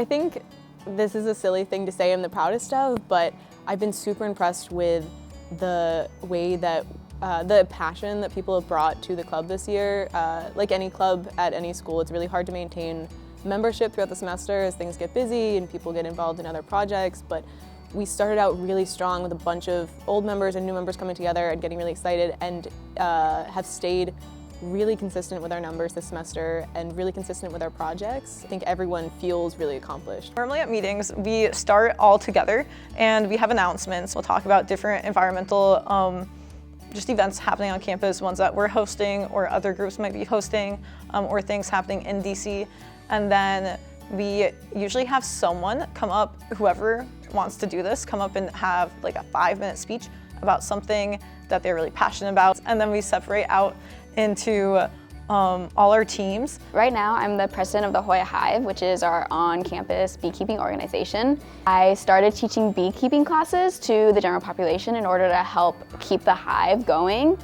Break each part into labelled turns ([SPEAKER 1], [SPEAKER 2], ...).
[SPEAKER 1] I think this is a silly thing to say I'm the proudest of, but I've been super impressed with the way that the passion that people have brought to the club this year. Like any club at any school, it's really hard to maintain membership throughout the semester as things get busy and people get involved in other projects, but we started out really strong with a bunch of old members and new members coming together and getting really excited, and have stayed really consistent with our numbers this semester and really consistent with our projects. I think everyone feels really accomplished.
[SPEAKER 2] Normally at meetings, we start all together and we have announcements. We'll talk about different environmental just events happening on campus, ones that we're hosting or other groups might be hosting, or things happening in DC. And then we usually have someone come up, whoever wants to do this, come up and have like a 5-minute speech about something that they're really passionate about. And then we separate out into all our teams.
[SPEAKER 3] Right now, I'm the president of the Hoya Hive, which is our on-campus beekeeping organization. I started teaching beekeeping classes to the general population in order to help keep the hive going.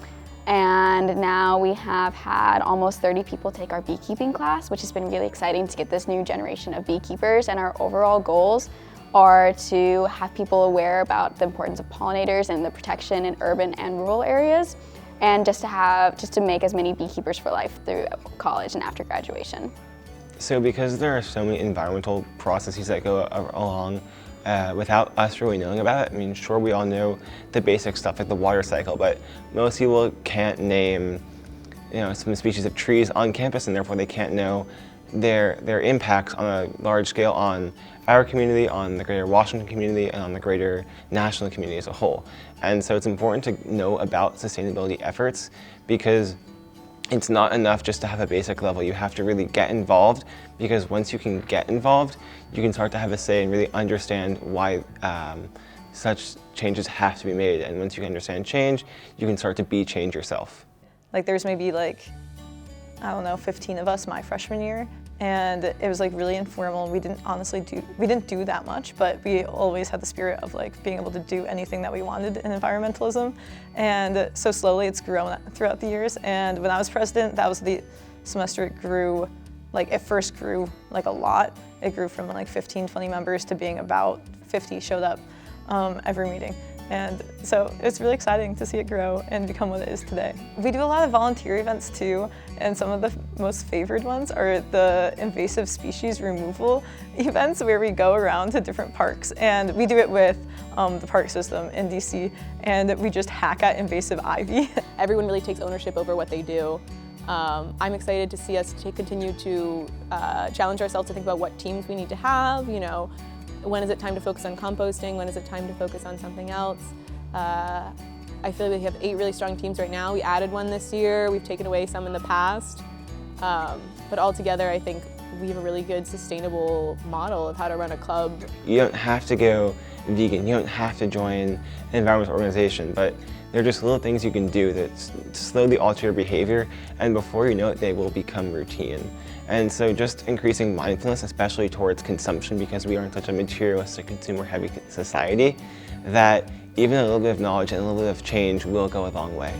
[SPEAKER 3] And now we have had almost 30 people take our beekeeping class, which has been really exciting to get this new generation of beekeepers. And our overall goals are to have people aware about the importance of pollinators and the protection in urban and rural areas, and just to make as many beekeepers for life through college and after graduation.
[SPEAKER 4] So because there are so many environmental processes that go along without us really knowing about it, I mean, sure, we all know the basic stuff like the water cycle, but most people can't name, some species of trees on campus, and therefore they can't know their impacts on a large scale on our community, on the greater Washington community, and on the greater national community as a whole. And so it's important to know about sustainability efforts, because it's not enough just to have a basic level. You have to really get involved, because once you can get involved, you can start to have a say and really understand why such changes have to be made. And once you understand change, you can start to be change yourself.
[SPEAKER 2] Like there's maybe 15 of us my freshman year, and it was really informal. We didn't do that much, but we always had the spirit of being able to do anything that we wanted in environmentalism. And so slowly it's grown throughout the years. And when I was president, that was the semester it grew, it first grew a lot. It grew from 15, 20 members to being about 50 showed up every meeting. And so it's really exciting to see it grow and become what it is today. We do a lot of volunteer events too, and some of the most favored ones are the invasive species removal events, where we go around to different parks, and we do it with the park system in DC, and we just hack at invasive ivy.
[SPEAKER 1] Everyone really takes ownership over what they do. I'm excited to see us continue to challenge ourselves to think about what teams we need to have, when is it time to focus on composting? When is it time to focus on something else? I feel like we have 8 really strong teams right now. We added one this year. We've taken away some in the past. But altogether, I think we have a really good, sustainable model of how to run a club.
[SPEAKER 4] You don't have to go vegan. You don't have to join an environmental organization, but there are just little things you can do that slowly alter your behavior, and before you know it, they will become routine. And so just increasing mindfulness, especially towards consumption, because we are in such a materialistic, consumer-heavy society, that even a little bit of knowledge and a little bit of change will go a long way.